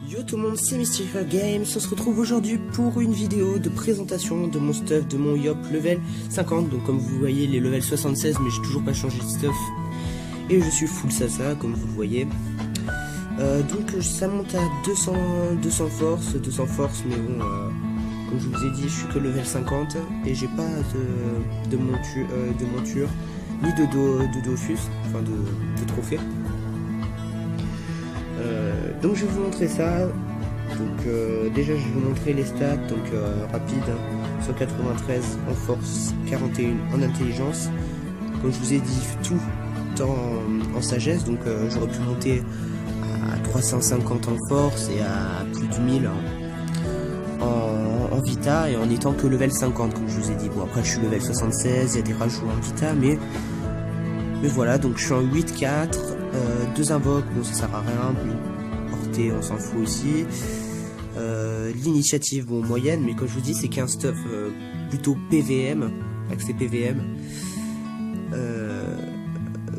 Yo tout le monde, c'est Mystical Games. On se retrouve aujourd'hui pour une vidéo de présentation de mon stuff, de mon Yop level 50. Donc comme vous voyez, les level 76, mais j'ai toujours pas changé de stuff. Et je suis full Sasa, comme vous le voyez. Donc ça monte à 200 force, mais bon, comme je vous ai dit, je suis que level 50 et j'ai pas de monture, ni de Dofus, enfin de trophée. Donc je vais vous montrer ça. Donc déjà je vais vous montrer les stats. Donc rapide, 193 en force, 41 en intelligence. Comme je vous ai dit, tout en sagesse. Donc j'aurais pu monter à 350 en force et à plus de 1000 en vita, et en étant que level 50 comme je vous ai dit. Bon, après je suis level 76, il y a des rajouts en vita, mais voilà. Donc je suis en 8-4, 2 invoques, bon ça sert à rien, portée on s'en fout aussi. L'initiative, bon, moyenne, mais comme je vous dis, c'est qu'un stuff plutôt PVM, accès PVM.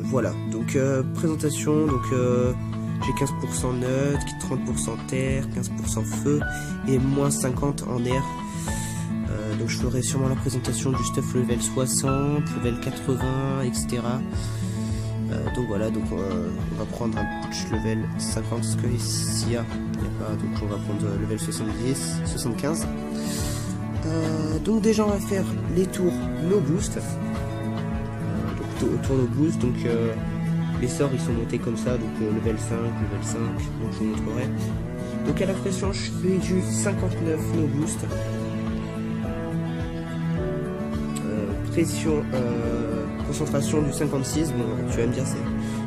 Voilà, donc présentation, donc j'ai 15% neutre, 30% terre, 15% feu et moins 50 en air. Donc je ferai sûrement la présentation du stuff level 60, level 80, etc. Donc voilà, donc on va prendre un push level 50 parce que ici il n'y a pas, donc on va prendre level 70, 75. Donc déjà on va faire les tours no boost. Tour no boost, donc les sorts ils sont montés comme ça, donc level 5, donc je vous montrerai. Donc à la pression je fais du 59 no boost. Pression concentration du 56, bon tu vas me dire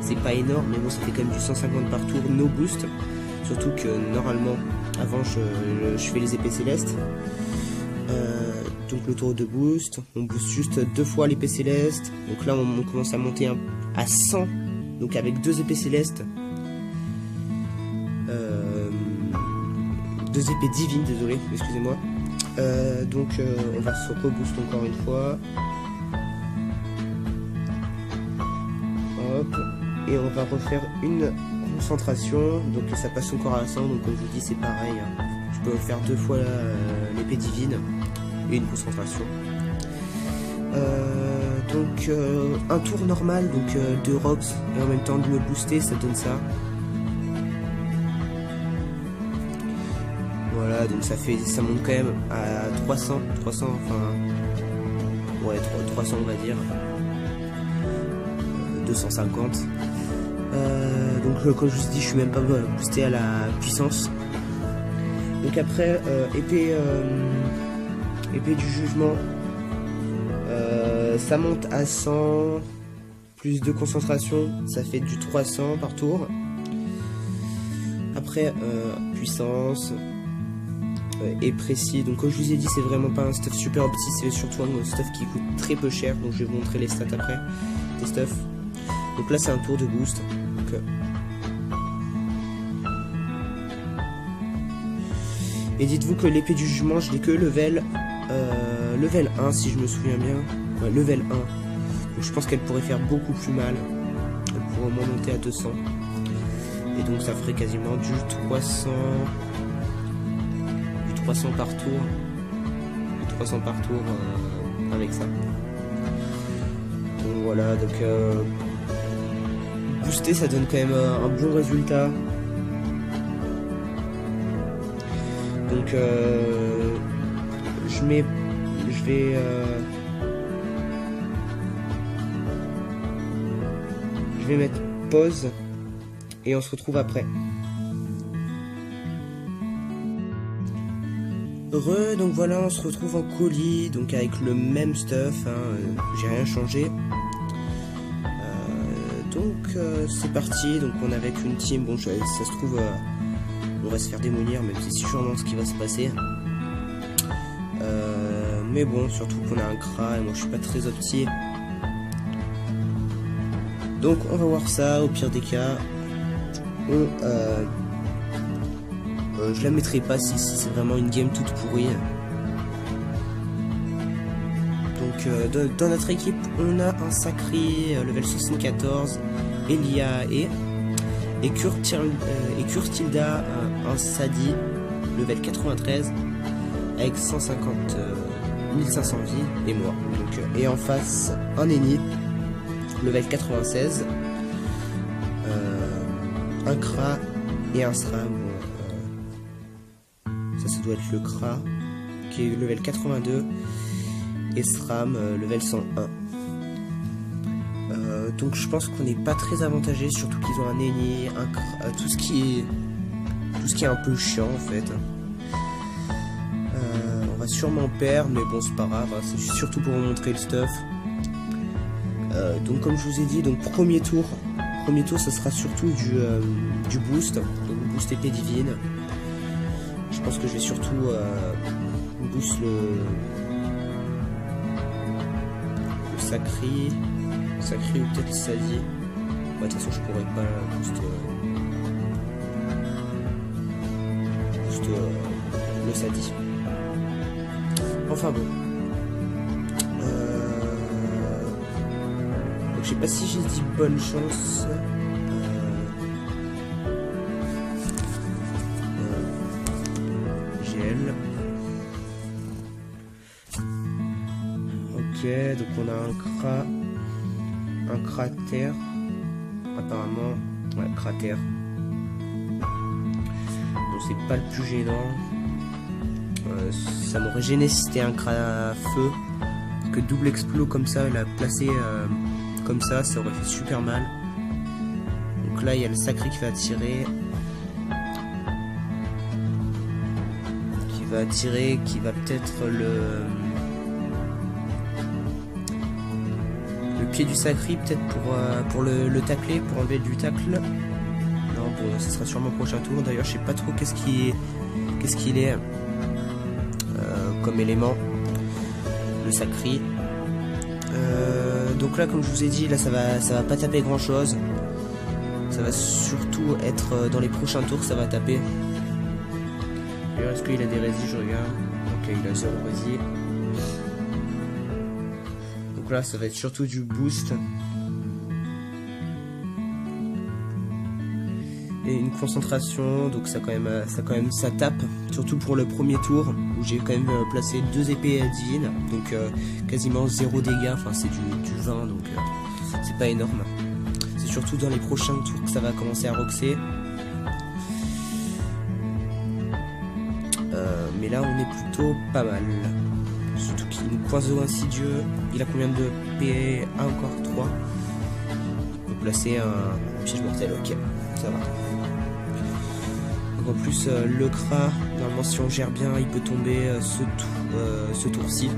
c'est pas énorme, mais bon ça fait quand même du 150 par tour no boost. Surtout que normalement avant je fais les épées célestes. Donc le tour de boost, on booste juste 2 fois l'épée céleste. Donc là on commence à monter à 100, donc avec 2 épées célestes, 2 épées divines, désolé, excusez-moi. Donc on va se reboost encore une fois. Hop, et on va refaire une concentration, donc ça passe encore à 100, donc comme je vous dis c'est pareil, hein. Je peux faire 2 fois l'épée divine et une concentration. Donc un tour normal, donc 2 rocks et en même temps de me booster, ça donne ça. Voilà, donc ça monte quand même à 300, enfin ouais 300 on va dire, 250. Donc comme je vous dis, je suis même pas boosté à la puissance. Donc après épée du jugement, ça monte à 100 plus de concentration, ça fait du 300 par tour. Après puissance et précis, donc comme je vous ai dit c'est vraiment pas un stuff super opti, c'est surtout un stuff qui coûte très peu cher, donc je vais vous montrer les stats après des stuffs. Donc là c'est un tour de boost, donc, et dites-vous que l'épée du jugement je l'ai que level 1 si je me souviens bien, ouais, level 1, donc je pense qu'elle pourrait faire beaucoup plus mal, elle pourrait au moins monter à 200, et donc ça ferait quasiment du 300 par tour, avec ça. Donc voilà, donc booster ça donne quand même un bon résultat. Donc je vais mettre pause et on se retrouve après. Donc voilà, on se retrouve en colis, donc avec le même stuff, hein, j'ai rien changé. Donc c'est parti, donc on est avec une team, bon ça se trouve on va se faire démolir, même si c'est sûrement ce qui va se passer. Mais bon, surtout qu'on a un Kra et moi je suis pas très opti. Donc on va voir ça, au pire des cas. Je la mettrai pas si c'est vraiment une game toute pourrie. Donc dans notre équipe on a un sacré level 74 Elia Et Kurtilda, un Sadi, level 93, avec 1500 vies, et moi. Donc, et en face, un Eni, level 96, un Kra et un Sram. Ça doit être le Kra, qui est level 82, et Sram, level 101. Donc je pense qu'on n'est pas très avantagé, surtout qu'ils ont un Eni, un Kra, tout ce qui est un peu chiant en fait. On va sûrement perdre, mais bon c'est pas grave, hein, c'est surtout pour vous montrer le stuff. Donc comme je vous ai dit, donc premier tour ce sera surtout du boost, donc boost épée divine. Je pense que je vais surtout boost le sacré ou peut-être le Sadi. De toute façon je pourrais pas boost le Sadi. Enfin bon. Donc je sais pas si j'ai dit bonne chance. GL. Ok, donc on a un cratère. Apparemment, ouais, cratère. Donc c'est pas le plus gênant. Ça m'aurait gêné si c'était un feu. Parce que double explos comme ça, il a placé comme ça aurait fait super mal. Donc là il y a le sacré qui va attirer. Qui va peut-être le pied du sacré, peut-être pour le tacler, pour enlever du tacle. Non, bon, ce sera sûrement prochain tour. D'ailleurs, je sais pas trop qu'est-ce qu'il est comme élément, le sacré. Donc là, comme je vous ai dit, là ça va pas taper grand chose. Ça va surtout être dans les prochains tours, ça va taper. D'ailleurs, est-ce qu'il a des résis? Je regarde. Ok, il a 0 résis. Donc là, ça va être surtout du boost. Et une concentration, donc ça tape, surtout pour le premier tour où j'ai quand même placé 2 épées divines, donc quasiment 0 dégâts, enfin c'est du 20, donc c'est pas énorme. C'est surtout dans les prochains tours que ça va commencer à roxer. Mais là on est plutôt pas mal. Surtout qu'il nous poison insidieux. Il a combien de PA? Encore 3. Il peut placer un piège mortel, ok, ça va. Donc en plus le Kra, normalement si on gère bien, il peut tomber ce tour-ci.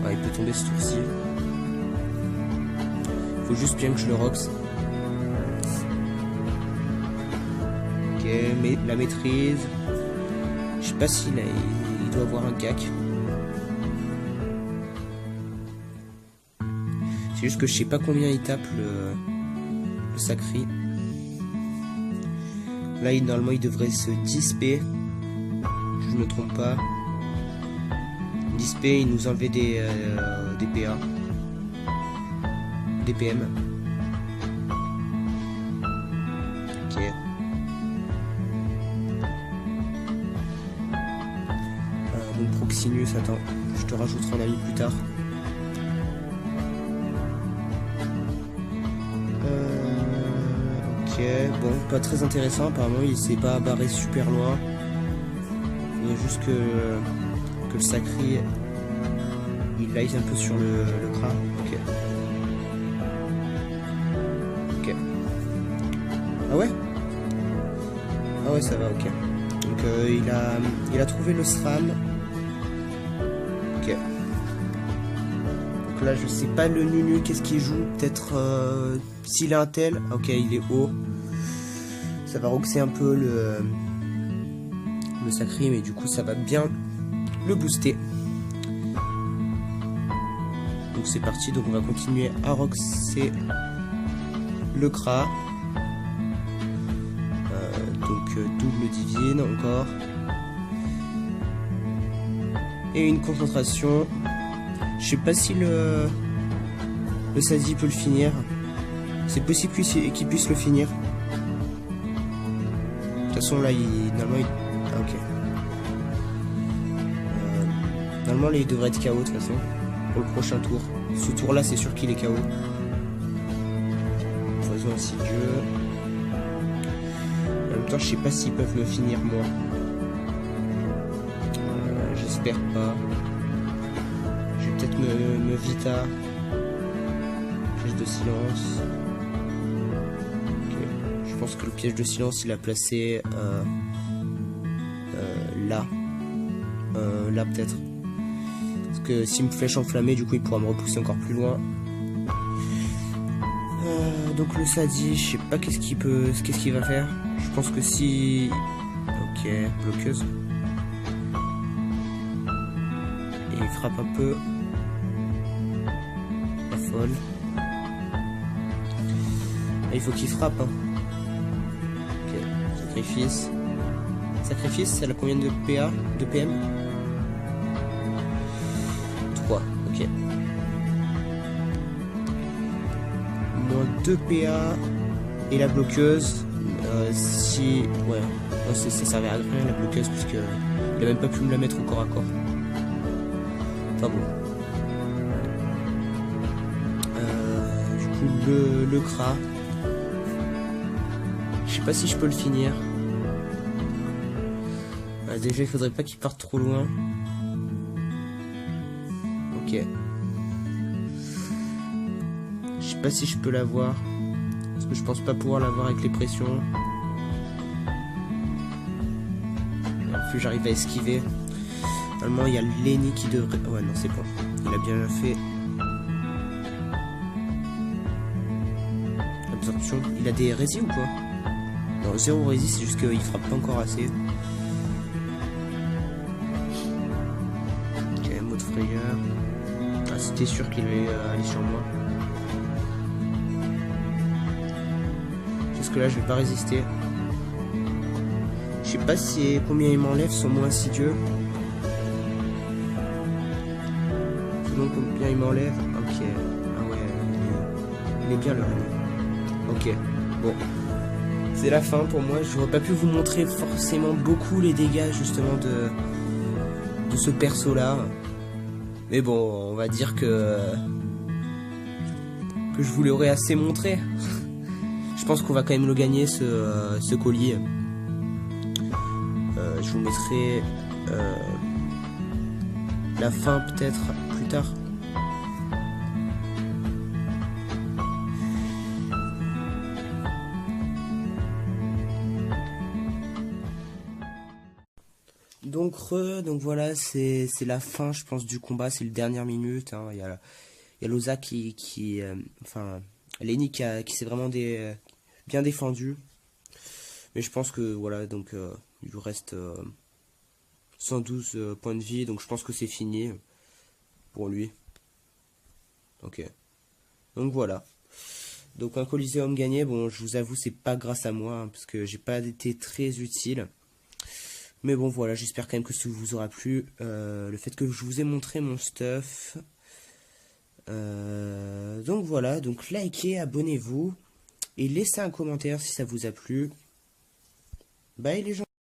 Ouais, il peut tomber ce tour-ci. Faut juste bien que je le rox. Ok, mais la maîtrise. Je sais pas s'il il doit avoir un cac. C'est juste que je sais pas combien il tape le sacré. Là normalement il devrait se disper. Si je me trompe pas. Disper, il nous enlevait des PA. Des PM. Ok. Donc Proxinus, attends, je te rajouterai un ami plus tard. Ok, bon, pas très intéressant, apparemment il s'est pas barré super loin. Il y a juste que le sacré il live un peu sur le Kra. Ok. Ok. Ah ouais? Ah ouais, ça va, ok. Donc il a trouvé le SRAM. Ok. Donc là je sais pas le Nunu qu'est-ce qu'il joue. Peut-être s'il a un tel. Ok, il est haut. Ça va roxer un peu le sacré, mais du coup ça va bien le booster. Donc c'est parti, donc on va continuer à roxer le Kra. Donc double divine encore. Et une concentration. Je sais pas si le Le Sadie peut le finir. C'est possible qu'il puisse le finir. De toute façon, là, normalement, ah, ok. Normalement, là, il devrait être KO, de toute façon. Pour le prochain tour. Ce tour-là, c'est sûr qu'il est KO. Poison insidieux. En même temps, je sais pas s'ils peuvent me finir, moi. J'espère pas. Je vais peut-être me vita. Piège de silence. Ok. Je pense que le piège de silence, il a placé là. Là peut-être. Parce que s'il me flèche enflammé, du coup il pourra me repousser encore plus loin. Donc le Sadie, je sais pas qu'est-ce qu'il va faire. Je pense que si... Ok, bloqueuse. Et il frappe un peu. La folle. Et il faut qu'il frappe. Hein. Ok, sacrifice. Sacrifice, elle a combien de PA, de PM? 3, ok. Moins 2 PA. Et la bloqueuse, si... Ouais, ça servait à rien la bloqueuse, puisque il a même pas pu me la mettre au corps à corps. Enfin bon. Du coup, le Kra. Je sais pas si je peux le finir. Déjà, il faudrait pas qu'il parte trop loin. Ok. Je sais pas si je peux l'avoir. Parce que je pense pas pouvoir l'avoir avec les pressions. En plus, j'arrive à esquiver. Normalement, il y a Lenny qui devrait... Ouais, non, c'est bon. Il a bien fait. Absorption. Il a des résis ou quoi? Non, 0 résis, c'est juste qu'il frappe pas encore assez. Ah, c'était sûr qu'il allait aller sur moi. Parce que là, je vais pas résister. Je sais pas si combien il m'enlève sont moins insidieux. Selon combien il m'enlève. Ok. Ah ouais. Il est bien le René. Ok. Bon. C'est la fin pour moi. J'aurais pas pu vous montrer forcément beaucoup les dégâts justement de ce perso là. Mais bon, on va dire que je vous l'aurais assez montré. Je pense qu'on va quand même le gagner ce collier. Je vous mettrai la fin peut-être plus tard. Donc voilà, c'est la fin, je pense, du combat. C'est le dernière minute. Hein. Il y a Loza enfin, Lenny qui s'est vraiment bien défendu. Mais je pense que voilà, donc il lui reste 112 points de vie, donc je pense que c'est fini pour lui. Ok. Donc voilà. Donc un Coliseum gagné. Bon, je vous avoue, c'est pas grâce à moi, hein, parce que j'ai pas été très utile. Mais bon voilà, j'espère quand même que ça vous aura plu. Le fait que je vous ai montré mon stuff. Donc voilà, donc likez, abonnez-vous. Et laissez un commentaire si ça vous a plu. Bye les gens.